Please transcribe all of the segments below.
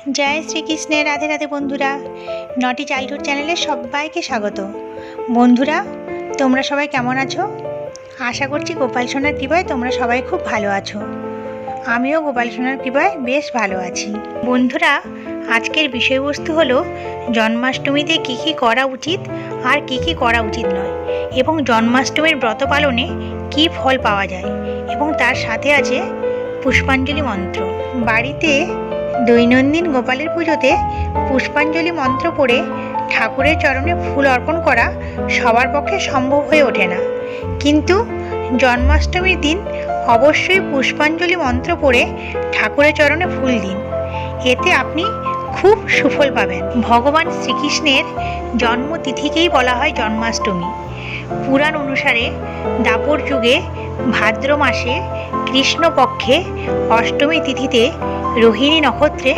জয় শ্রীকৃষ্ণের। রাধে রাধে বন্ধুরা, নটি চাইল্ডহুড চ্যানেলে সবাইকে স্বাগত। বন্ধুরা, তোমরা সবাই কেমন আছো? আশা করছি গোপাল সোনার কৃপায় তোমরা সবাই খুব ভালো আছো। আমিও গোপাল সোনার কৃপায় বেশ ভালো আছি। বন্ধুরা, আজকের বিষয়বস্তু হলো জন্মাষ্টমীতে কী কী করা উচিত আর কী কী করা উচিত নয়, এবং জন্মাষ্টমীর ব্রত পালনে কী ফল পাওয়া যায়, এবং তার সাথে আছে পুষ্পাঞ্জলি মন্ত্র। বাড়িতে দৈনন্দিন গোপালের পুজোতে পুষ্পাঞ্জলি মন্ত্র পড়ে ঠাকুরের চরণে ফুল অর্পণ করা সবার পক্ষে সম্ভব হয়ে ওঠে না, কিন্তু জন্মাষ্টমীর দিন অবশ্যই পুষ্পাঞ্জলি মন্ত্র পড়ে ঠাকুরের চরণে ফুল দিন। এতে আপনি খুব সুফল পাবেন। ভগবান শ্রীকৃষ্ণের জন্মতিথিকেই বলা হয় জন্মাষ্টমী। পুরাণ অনুসারে দাপর যুগে ভাদ্র মাসে কৃষ্ণপক্ষে অষ্টমী তিথিতে রোহিণী নক্ষত্রে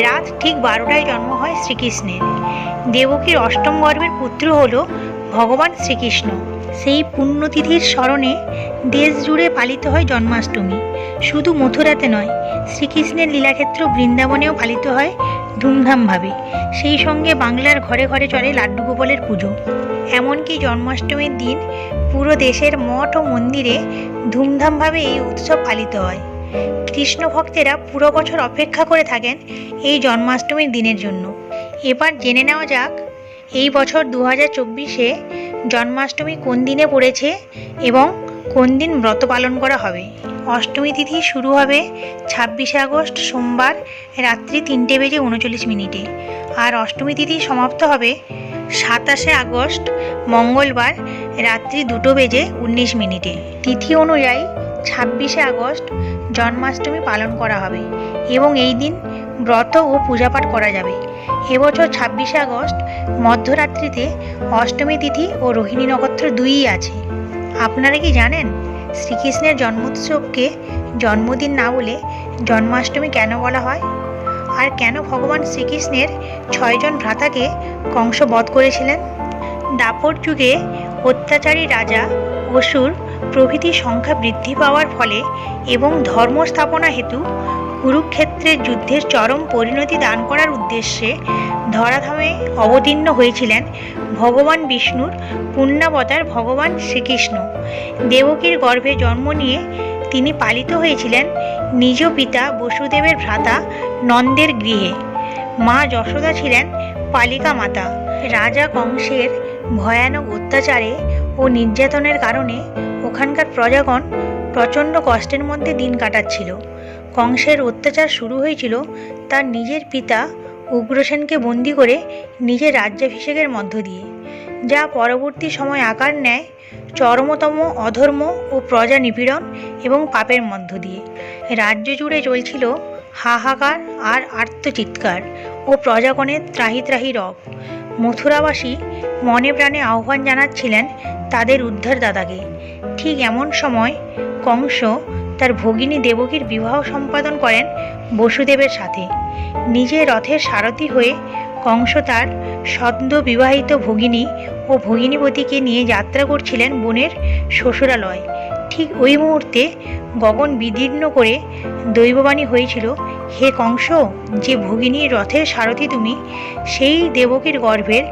রাত ঠিক 12টায় জন্ম হয় শ্রীকৃষ্ণের। দেবকীর অষ্টম গর্ভের পুত্র হল ভগবান শ্রীকৃষ্ণ। সেই পুণ্যতিথির স্মরণে দেশ জুড়ে পালিত হয় জন্মাষ্টমী। শুধু মথুরাতে নয়, শ্রীকৃষ্ণের লীলাক্ষেত্র বৃন্দাবনেও পালিত হয় ধুমধামভাবে। সেই সঙ্গে বাংলার ঘরে ঘরে চলে লাড্ডু গোপালের পুজো। এমনকি জন্মাষ্টমীর দিন পুরো দেশের মঠ ও মন্দিরে ধুমধামভাবে এই উৎসব পালিত হয়। কৃষ্ণ ভক্তেরা পুরো বছর অপেক্ষা করে থাকেন এই জন্মাষ্টমীর দিনের জন্য। এবার জেনে নেওয়া যাক এই বছর 2024-এ জন্মাষ্টমী কোন দিনে পড়েছে এবং কোন দিন ব্রত পালন করা হবে। অষ্টমী তিথি শুরু হবে 26শে আগস্ট সোমবার রাত্রি 3:39 আর অষ্টমী তিথি সমাপ্ত হবে 27শে আগস্ট মঙ্গলবার রাত্রি 2:19। তিথি অনুযায়ী 26শে আগস্ট জন্মাষ্টমী পালন করা হবে এবং এই দিন ব্রত ও পূজাপাঠ করা যাবে। এবছর 26শে আগস্ট মধ্যরাত্রিতে অষ্টমী তিথি ও রোহিণী নক্ষত্র দুইই আছে। আপনারা কি জানেন শ্রীকৃষ্ণের জন্মোৎসবকে জন্মদিন না বলে জন্মাষ্টমী কেন বলা হয়, আর কেন ভগবান শ্রীকৃষ্ণের 6 জন ভ্রাতাকে কংস বধ করেছিলেন? দাপর যুগে অত্যাচারী রাজা, অসুর প্রভৃতির সংখ্যা বৃদ্ধি পাওয়ার ফলে এবং ধর্ম স্থাপনা হেতু কুরুক্ষেত্রের যুদ্ধের চরম পরিণতি দান করার উদ্দেশ্যে ধরাধামে অবতীর্ণ হয়েছিলেন ভগবান বিষ্ণুর পূর্ণাবতার ভগবান শ্রীকৃষ্ণ। দেবকীর গর্ভে জন্ম নিয়ে তিনি পালিত হয়েছিলেন নিজ পিতা বসুদেবের ভ্রাতা নন্দের গৃহে। মা যশোদা ছিলেন পালিকা মাতা। রাজা কংসের ভয়ানক অত্যাচারে ও নির্যাতনের কারণে ওখানকার প্রজাগণ প্রচণ্ড কষ্টের মধ্যে দিন কাটাচ্ছিল। কংসের অত্যাচার শুরু হয়েছিল তার নিজের পিতা উগ্রসেনকে বন্দি করে নিজের রাজ্যাভিষেকের মধ্য দিয়ে, যা পরবর্তী সময় আকার নেয় চরমতম অধর্ম ও প্রজা নিপীড়ন এবং পাপের মধ্য দিয়ে। রাজ্য জুড়ে চলছিল হাহাকার আর আর্তচিৎকার ও প্রজাগণের ত্রাহি ত্রাহি রব। মথুরাবাসী মনে প্রাণে আহ্বান জানাচ্ছিলেন তাদের উদ্ধারদাতাকে। ঠিক এমন সময় কংস তার ভগিনী দেবকীর বিবাহ সম্পাদন করেন বসুদেবের সাথে। নিজে রথের সারথি হয়ে কংস তার সদ্য বিবাহিত ভগিনী ও ভগিনীপতিকে নিয়ে যাত্রা করছিলেন বোনের শ্বশুরালয়। ঠিক ওই মুহূর্তে গগন বিদীর্ণ করে দৈববাণী হয়েছিল, হে কংস, যে ভগিনীর রথের সারথি তুমি, সেই দেবকীর গর্ভের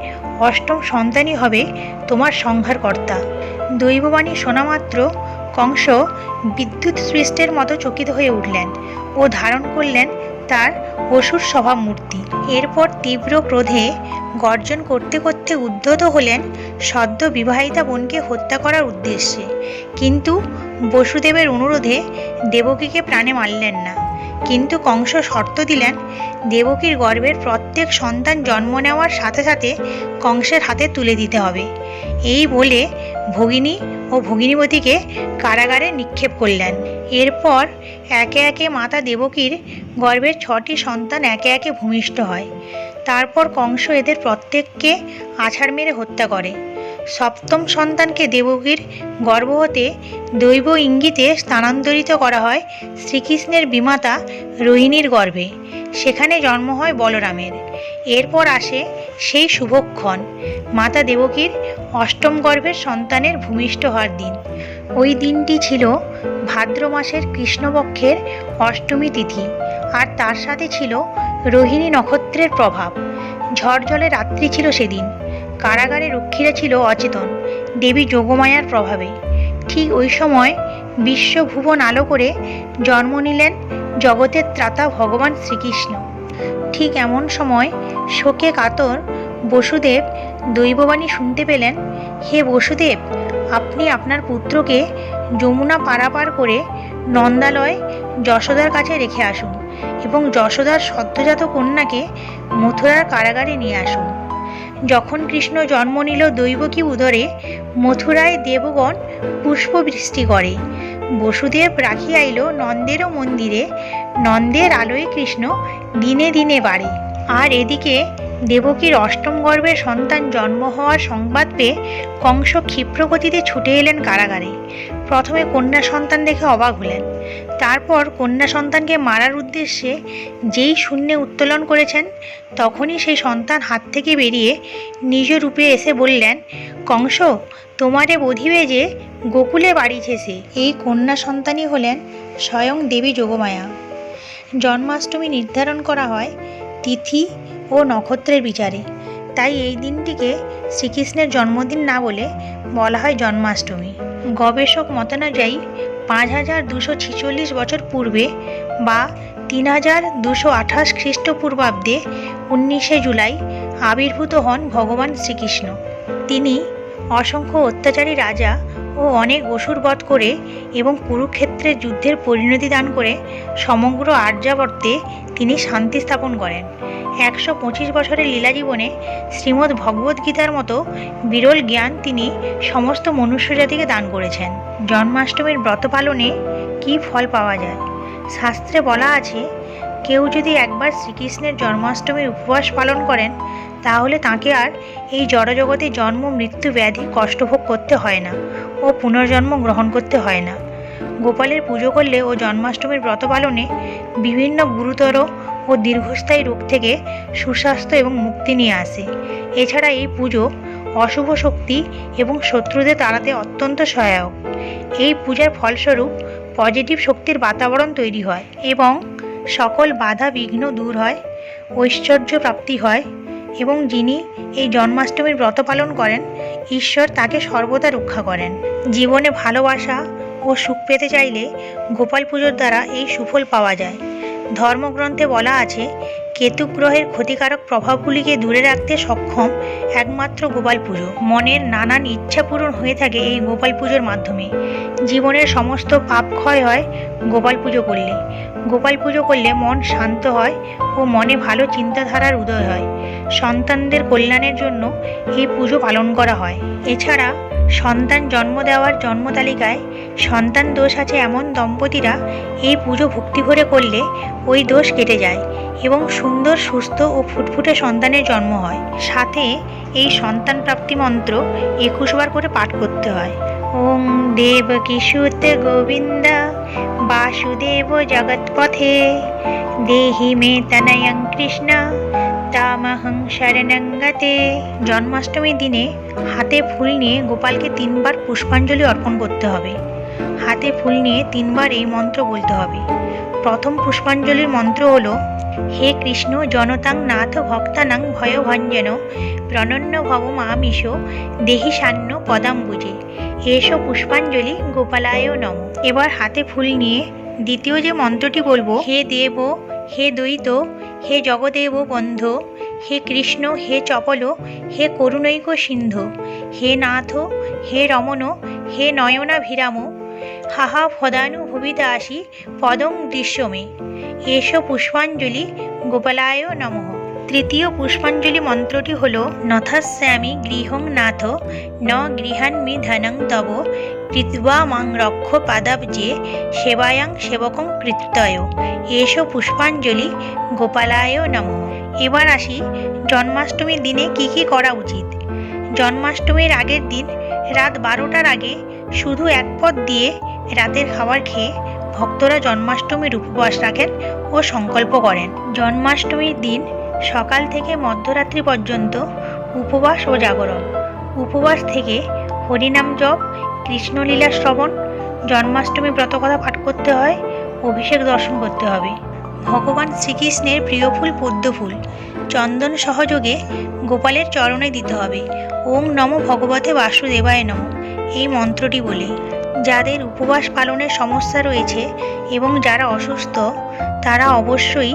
অষ্টম সন্তানই হবে তোমার সংহারকর্তা। দৈববাণী শোনামাত্র কংস বিদ্যুৎ সৃষ্টের মতো চকিত হয়ে উঠলেন ও ধারণ করলেন তার অসুর স্বভাব মূর্তি। এরপর তীব্র ক্রোধে গর্জন করতে করতে উদ্ধত হলেন সদ্য বিবাহিতা বোনকে হত্যা করার উদ্দেশ্যে, কিন্তু বসুদেবের অনুরোধে দেবকীকে প্রাণে মারলেন না। কিন্তু কংস শর্ত দিলেন দেবকীর গর্ভের প্রত্যেক সন্তান জন্ম নেওয়ার সাথে সাথে কংসের হাতে তুলে দিতে হবে। এই বলে ভগিনী ও ভগিনীপতিকে কারাগারে নিক্ষেপ করলেন। এরপর একে একে মাতা দেবকীর গর্ভের 6টি সন্তান একে একে ভূমিষ্ঠ হয়। তারপর কংস এদের প্রত্যেককে আছাড় মেরে হত্যা করে। সপ্তম সন্তানকে দেবকীর গর্ভ হতে দৈব ইঙ্গিতে স্থানান্তরিত করা হয় শ্রীকৃষ্ণের বিমাতা রোহিণীর গর্ভে। সেখানে জন্ম হয় বলরামের। এরপর আসে সেই শুভক্ষণ, মাতা দেবকীর অষ্টম গর্ভের সন্তানের ভূমিষ্ঠ হওয়ার দিন। ওই দিনটি ছিল ভাদ্র মাসের কৃষ্ণপক্ষের অষ্টমী তিথি, আর তার সাথে ছিল রোহিণী নক্ষত্রের প্রভাব। ঝড় জলে রাত্রি ছিল সেদিন। কারাগারে রক্ষীরা ছিল অচেতন দেবী যোগমায়ার প্রভাবে। ঠিক ওই সময় বিশ্বভুবন আলো করে জন্ম নিলেন জগতের ত্রাতা ভগবান শ্রীকৃষ্ণ। ঠিক এমন সময় শোকে কাতর বসুদেব দৈববাণী শুনতে পেলেন, হে বসুদেব, আপনি আপনার পুত্রকে যমুনা পারাপার করে নন্দালয় যশোদার কাছে রেখে আসুন এবং যশোদার সদ্যজাত কন্যাকে মথুরার কারাগারে নিয়ে আসুন। যখন কৃষ্ণ জন্ম নিল দৈবকী উদরে, মথুরায় দেবগণ পুষ্পবৃষ্টি করে। বসুদেব রাখিয়া আইল নন্দেরও মন্দিরে, নন্দের আলোয় কৃষ্ণ দিনে দিনে বাড়ে। আর এদিকে দেবকীর অষ্টম গর্ভের সন্তান জন্ম হওয়ার সংবাদ পেয়ে কংস ক্ষিপ্রগতিতে ছুটে এলেন কারাগারে। প্রথমে কন্যা সন্তান দেখে অবাক হলেন, তারপর কন্যা সন্তানকে মারার উদ্দেশ্যে যেই শূন্যে উত্তোলন করেছেন, তখনই সেই সন্তান হাত থেকে বেরিয়ে নিজ রূপে এসে বললেন, কংস, তোমারে বধিবে যে গোকুলে বাড়িছেছে। এই কন্যা সন্তানই হলেন স্বয়ং দেবী যোগমায়া। জন্মাষ্টমী নির্ধারণ করা হয় তিথি ও নক্ষত্রের বিচারে, তাই এই দিনটিকে শ্রীকৃষ্ণের জন্মদিন না বলে বলা হয় জন্মাষ্টমী। গবেষক মতানুযায়ী 5246 বছর পূর্বে বা 3228 খ্রিস্টপূর্বাব্দে 19শে জুলাই আবির্ভূত হন ভগবান শ্রীকৃষ্ণ। তিনি অসংখ্য অত্যাচারী রাজা ও অনেক অসুর বধ করে এবং কুরুক্ষেত্রের যুদ্ধের পরিণতি দান করে সমগ্র আর্যাবর্তে তিনি শান্তি স্থাপন করেন। 125 বছরের লীলা জীবনে শ্রীমদ্ ভগবদ্ গীতার মতো বিরল জ্ঞান তিনি সমস্ত মনুষ্য জাতিকে দান করেছেন। জন্মাষ্টমীর ব্রত পালনে কী ফল পাওয়া যায়? শাস্ত্রে বলা আছে, কেউ যদি একবার শ্রীকৃষ্ণের জন্মাষ্টমীর উপবাস পালন করেন, তাহলে তাকে আর এই জড়জগতে জন্ম মৃত্যু ব্যাধি কষ্টভোগ করতে হয় না ও পুনর্জন্ম গ্রহণ করতে হয় না। গোপালের পুজো করলে ও জন্মাষ্টমীর ব্রত পালনে বিভিন্ন গুরুতর ও দীর্ঘস্থায়ী রোগ থেকে সুস্বাস্থ্য এবং মুক্তি নিয়ে আসে। এছাড়া এই পুজো অশুভ শক্তি এবং শত্রুদের তাড়াতে অত্যন্ত সহায়ক। এই পূজার ফলস্বরূপ পজিটিভ শক্তির বাতাবরণ তৈরি হয় এবং সকল বাধা বিঘ্ন দূর হয়, ঐশ্বর্য প্রাপ্তি হয় এবং যিনি এই জন্মাষ্টমীর ব্রত পালন করেন, ঈশ্বর তাকে সর্বদা রক্ষা করেন। জীবনে ভালোবাসা ও সুখ পেতে চাইলে গোপাল পুজোর দ্বারা এই সুফল পাওয়া যায়। ধর্মগ্রন্থে বলা আছে, কেতু গ্রহের ক্ষতিকারক প্রভাবগুলিকে দূরে রাখতে সক্ষম একমাত্র গোপাল পুজো। মনের নানান ইচ্ছা পূরণ হয়ে থাকে এই গোপাল পুজোর মাধ্যমে। জীবনের সমস্ত পাপ ক্ষয় হয় গোপাল পুজো করলে। গোপাল পুজো করলে মন শান্ত হয় ও মনে ভালো চিন্তাধারার উদয় হয়। সন্তানদের কল্যাণের জন্য এই পুজো পালন করা হয়। এছাড়া সন্তান জন্ম দেওয়ার জন্ম তালিকায় সন্তান দোষ আছে এমন দম্পতিরা এই পুজো ভক্তি ভরে করলে ওই দোষ কেটে যায় এবং সুন্দর সুস্থ ও ফুটফুটে সন্তানের জন্ম হয়। সাথে এই সন্তান প্রাপ্তি মন্ত্র 21 বার করে পাঠ করতে হয়। ওং দেবকীসুত গোবিন্দ বাসুদেব জগৎপথে দেহি মে তনয়ং কৃষ্ণ তামহং শরণং গতে। জন্মাষ্টমীর দিনে হাতে ফুল নিয়ে গোপালকে 3 বার পুষ্পাঞ্জলি অর্পণ করতে হবে। হাতে ফুল নিয়ে 3 বার এই মন্ত্র বলতে হবে। প্রথম পুষ্পাঞ্জলির মন্ত্র হলো, হে কৃষ্ণ জনতাং নাথ ভক্তানাং ভয়ভঞ্জন প্রণন্য ভব মামিষ দেহি সান্য পদাম্বুজে এসো পুষ্পাঞ্জলি গোপালায় নম। এবার হাতে ফুল নিয়ে দ্বিতীয় যে মন্ত্রটি বলবো, হে দেব, হে দ্বৈত, হে জগদেব বন্ধু, হে কৃষ্ণ, হে চপল, হে করুণৈক সিন্ধু, হে নাথ, হে রমণ, হে নয়নাভিরাম, হাহা ফদানুভবিতা আসি পদং দৃশ্যমে এসো পুষ্পাঞ্জলি গোপালায় নমঃ। তৃতীয় পুষ্পাঞ্জলি মন্ত্রটি হল, নথাস্যামি গৃহং নাথ ন গৃহান্মি ধনং তব কৃত্বা মাং রক্ষ পাদাব্জে সেবায়াং সেবকং কৃত্যয় এসো পুষ্পাঞ্জলি গোপালায় নমঃ। এবার আসি জন্মাষ্টমীর দিনে কি কি করা উচিত। জন্মাষ্টমীর আগের দিন রাত 12টার আগে শুধু এক পদ দিয়ে রাতের খাবার খেয়ে ভক্তরা জন্মাষ্টমীর উপবাস রাখেন ও সংকল্প করেন। জন্মাষ্টমীর দিন সকাল থেকে মধ্যরাত্রি পর্যন্ত উপবাস ও জাগরণ। উপবাস থেকে হরিনাম জপ, কৃষ্ণলীলা শ্রবণ, জন্মাষ্টমী ব্রতকথা পাঠ করতে হয়, অভিষেক দর্শন করতে হবে। ভগবান শ্রীকৃষ্ণের প্রিয় ফুল পদ্ম ফুল চন্দন সহযোগে গোপালের চরণে দিতে হবে। ওম নমো ভগবতে বাসুদেবায় নমঃ এই মন্ত্রটি বলে। যাদের উপবাস পালনের সমস্যা রয়েছে এবং যারা অসুস্থ তারা অবশ্যই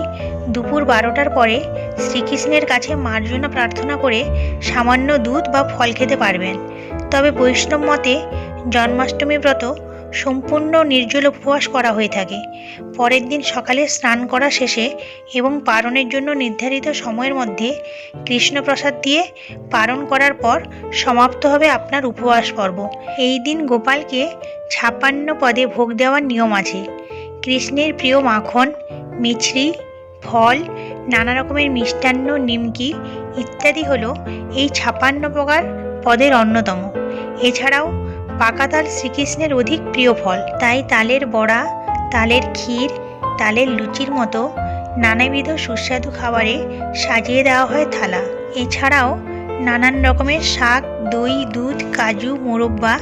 দুপুর 12টার পরে শ্রীকৃষ্ণের কাছে মার্জনা প্রার্থনা করে সামান্য দুধ বা ফল খেতে পারবেন। তবে বৈষ্ণব মতে জন্মাষ্টমী ব্রত সম্পূর্ণ নির্জল উপবাস করা হয়ে থাকে। পরের দিন সকালে স্নান করা শেষে এবং পারণের জন্য নির্ধারিত সময়ের মধ্যে কৃষ্ণপ্রসাদ দিয়ে পারণ করার পর সমাপ্ত হবে আপনার উপবাস পর্ব। এই দিন গোপালকে 56 পদে ভোগ দেওয়ার নিয়ম আছে। কৃষ্ণের প্রিয় মাখন, মিছরি, ফল, নানা রকমের মিষ্টান্ন, নিমকি ইত্যাদি হলো এই 56 প্রকার পদের অন্যতম। এছাড়াও পাকা তাল শ্রীকৃষ্ণের অধিক প্রিয় ফল, তাই তালের বড়া, তালের ক্ষীর, তালের লুচির মতো নানাবিধ সুস্বাদু খাবারে সাজিয়ে দেওয়া হয় থালা। এছাড়াও নানান রকমের শাক, দই, দুধ, কাজু, মোরব্বা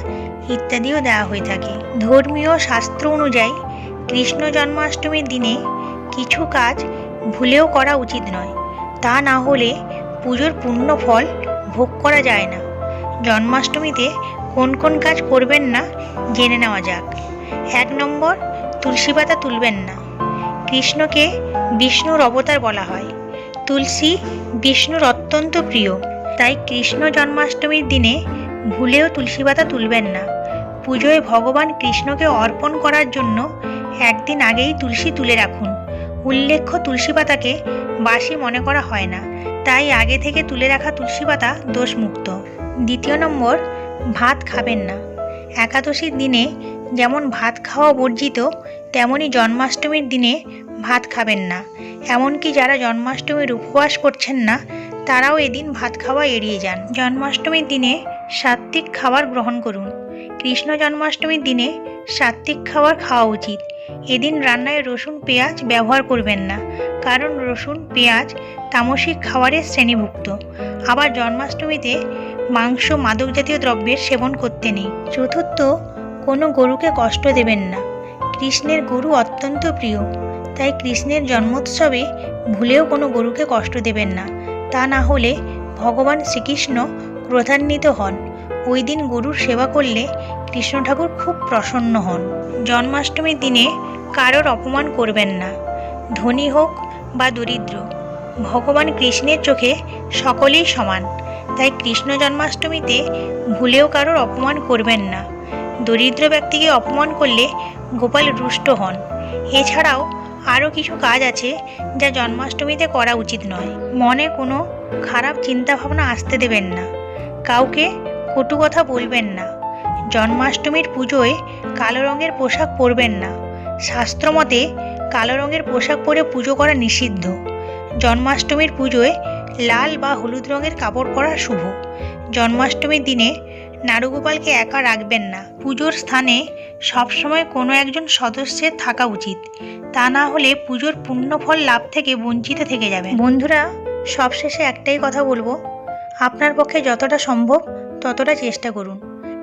ইত্যাদিও দেওয়া হয়ে থাকে। ধর্মীয় শাস্ত্র অনুযায়ী কৃষ্ণ জন্মাষ্টমীর দিনে কিছু কাজ ভুলেও করা উচিত নয়, তা না হলে পুজোর পূর্ণ ফল ভোগ করা যায় না। জন্মাষ্টমীতে কোন কোন কাজ করবেন না জেনে নেওয়া যাক। 1 নম্বর, তুলসী পাতা তুলবেন না। কৃষ্ণকে বিষ্ণুর অবতার বলা হয়। তুলসী বিষ্ণুর অত্যন্ত প্রিয়, তাই কৃষ্ণ জন্মাষ্টমীর দিনে ভুলেও তুলসী পাতা তুলবেন না। পুজোয় ভগবান কৃষ্ণকে অর্পণ করার জন্য একদিন আগেই তুলসী তুলে রাখুন। উল্লেখ্য, তুলসী পাতাকে বাসি মনে করা হয় না, তাই আগে থেকে তুলে রাখা তুলসী পাতা দোষমুক্ত। 2 নম্বর, ভাত খাবেন না। একাদশীর দিনে যেমন ভাত খাওয়া বর্জিত, তেমনি জন্মাষ্টমীর দিনে ভাত খাবেন না। এমনকি যারা জন্মাষ্টমীর উপবাস করছেন না তারাও এদিন ভাত খাওয়া এড়িয়ে যান। জন্মাষ্টমীর দিনে সাত্ত্বিক খাবার গ্রহণ করুন। কৃষ্ণ জন্মাষ্টমীর দিনে সাত্ত্বিক খাবার খাওয়া উচিত। এদিন রান্নায় রসুন, পেঁয়াজ ব্যবহার করবেন না, কারণ রসুন, পেঁয়াজ তামসিক খাবারের শ্রেণীভুক্ত। আবার জন্মাষ্টমীতে মাংস, মাদক জাতীয় দ্রব্যের সেবন করতে নেই। 4, কোনো গরুকে কষ্ট দেবেন না। কৃষ্ণের গরু অত্যন্ত প্রিয়, তাই কৃষ্ণের জন্মোৎসবে ভুলেও কোনো গরুকে কষ্ট দেবেন না, তা না হলে ভগবান শ্রীকৃষ্ণ ক্রোধান্বিত হন। ওই দিন গরুর সেবা করলে কৃষ্ণ ঠাকুর খুব প্রসন্ন হন। জন্মাষ্টমীর দিনে কারোর অপমান করবেন না, ধনী হোক বা দরিদ্র। ভগবান কৃষ্ণের চোখে সকলেই সমান, তাই কৃষ্ণ জন্মাষ্টমীতে ভুলেও কারোর অপমান করবেন না। দরিদ্র ব্যক্তিকে অপমান করলে গোপাল রুষ্ট হন। এছাড়াও আরও কিছু কাজ আছে যা জন্মাষ্টমীতে করা উচিত নয়। মনে কোনো খারাপ চিন্তাভাবনা আসতে দেবেন না। কাউকে কটু কথা বলবেন না। জন্মাষ্টমীর পুজোয় কালো রঙের পোশাক পরবেন না। শাস্ত্রমতে কালো রঙের পোশাক পরে পুজো করা নিষিদ্ধ। জন্মাষ্টমীর পুজোয় লাল বা হলুদ রঙের কাপড় পরা শুভ। জন্মাষ্টমীর দিনে নাড়ুগোপালকে একা রাখবেন না। পুজোর স্থানে সবসময় কোনো একজন সদস্যের থাকা উচিত, তা না হলে পুজোর পূর্ণ ফল লাভ থেকে বঞ্চিত থেকে যাবেন। বন্ধুরা, সবশেষে একটাই কথা বলবো, আপনার পক্ষে যতটা সম্ভব ততটা চেষ্টা করুন,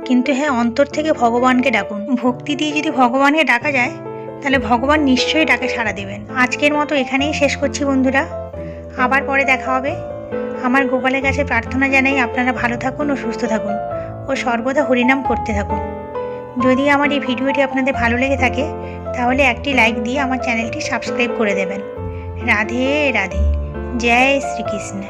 কিন্তু হ্যাঁ, অন্তর থেকে ভগবানকে ডাকুন। ভক্তি দিয়ে যদি ভগবানকে ডাকা যায় তাহলে ভগবান নিশ্চয়ই ডাকে সাড়া দেবেন। আজকের মতো এখানেই শেষ করছি বন্ধুরা, আবার পরে দেখা হবে। আমার গোপালের কাছে প্রার্থনা জানাই আপনারা ভালো থাকুন ও সুস্থ থাকুন ও সর্বদা হরিনাম করতে থাকুন। যদি আমার এই ভিডিওটি আপনাদের ভালো লেগে থাকে তাহলে একটি লাইক দিয়ে আমার চ্যানেলটি সাবস্ক্রাইব করে দেবেন। রাধে রাধে, জয় শ্রীকৃষ্ণ।